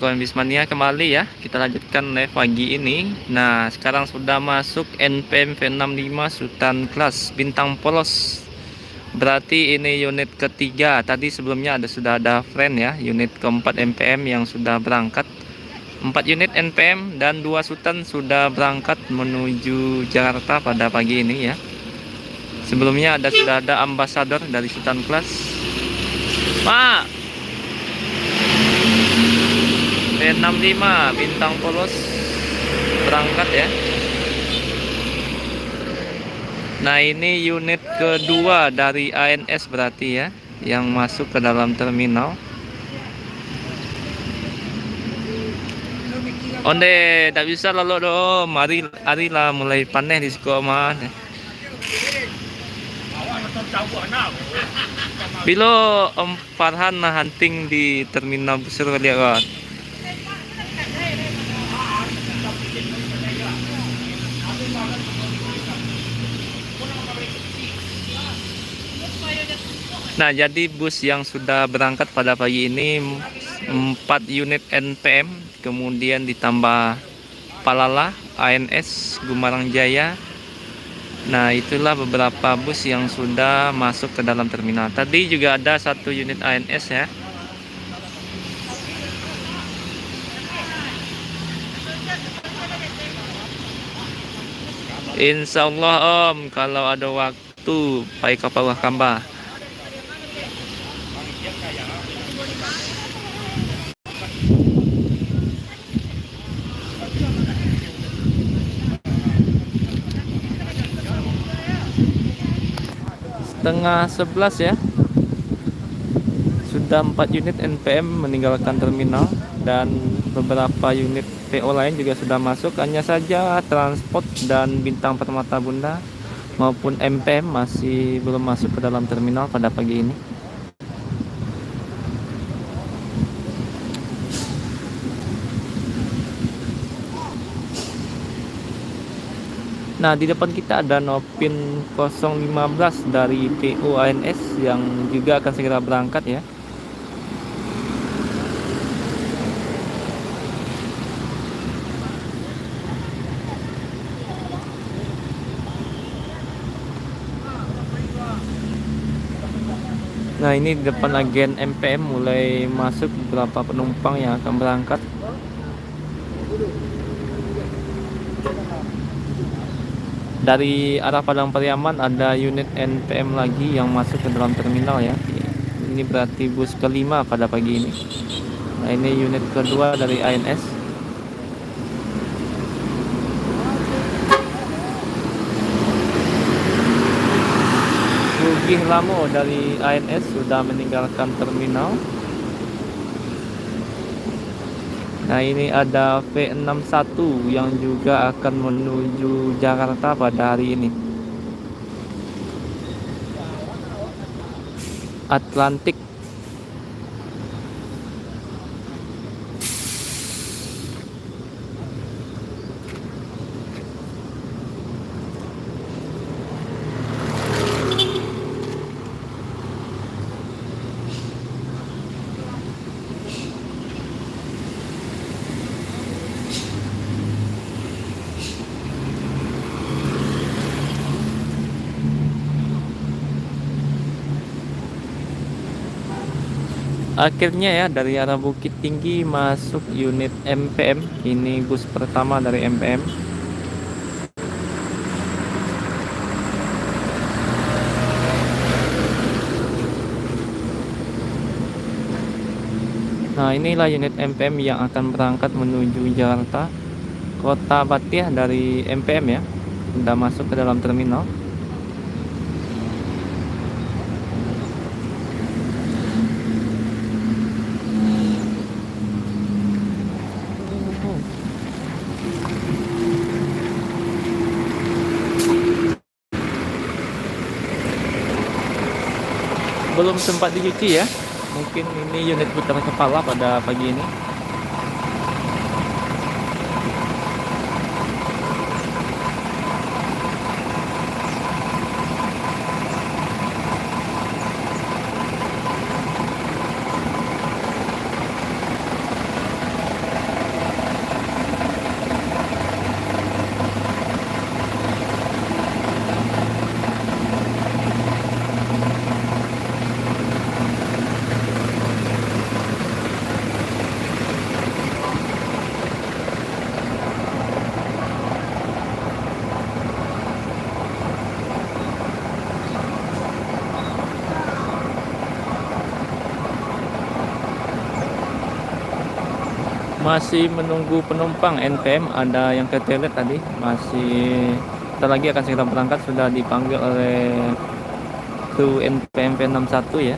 Kawan Bismania kembali ya. Kita lanjutkan live pagi ini. Nah, sekarang sudah masuk NPM V65 Sultan Kelas Bintang Polos. Berarti ini unit ketiga. Tadi sebelumnya sudah ada friend ya, unit keempat NPM yang sudah berangkat. 4 unit NPM dan 2 Sultan sudah berangkat menuju Jakarta pada pagi ini ya. Sebelumnya sudah ada ambasador dari Sultan Kelas. Pak, P65 Bintang Polos berangkat ya. Nah, ini unit kedua dari ANS berarti ya, yang masuk ke dalam terminal. Onde tak bisa lalu do, mari lah mulai panen di sekolah. Bilo Farhan nah hunting di terminal busur dia kan. Nah, jadi bus yang sudah berangkat pada pagi ini 4 unit NPM, kemudian ditambah Palala, ANS, Gumarang Jaya. Nah, itulah beberapa bus yang sudah masuk ke dalam terminal. Tadi juga ada 1 unit ANS ya. Insya Allah Om, kalau ada waktu, pai kapal kambah. Setengah 11 ya. Sudah 4 unit NPM meninggalkan terminal dan beberapa unit PO lain juga sudah masuk. Hanya saja transport dan Bintang Permata Bunda maupun MPM masih belum masuk ke dalam terminal pada pagi ini. Nah, di depan kita ada Nopin 015 dari PO ANS yang juga akan segera berangkat ya. Nah, ini di depan agen MPM mulai masuk beberapa penumpang yang akan berangkat. Dari arah Padang Pariaman ada unit NPM lagi yang masuk ke dalam terminal ya. Ini berarti bus kelima pada pagi ini. Nah, ini unit kedua dari ANS. Sugih Lamo dari ANS sudah meninggalkan terminal. Nah, ini ada V61 yang juga akan menuju Jakarta pada hari ini. Atlantik. Akhirnya ya, dari arah Bukit Tinggi masuk unit MPM. Ini bus pertama dari MPM. Nah, inilah unit MPM yang akan berangkat menuju Jakarta. Kota Batiah dari MPM ya, sudah masuk ke dalam terminal. Belum sempat dicuci ya. Mungkin ini unit putar kepala pada pagi ini. Masih menunggu penumpang NPM, ada yang ke toilet tadi, masih kita lagi akan segera berangkat, sudah dipanggil oleh kru NPM V61 ya.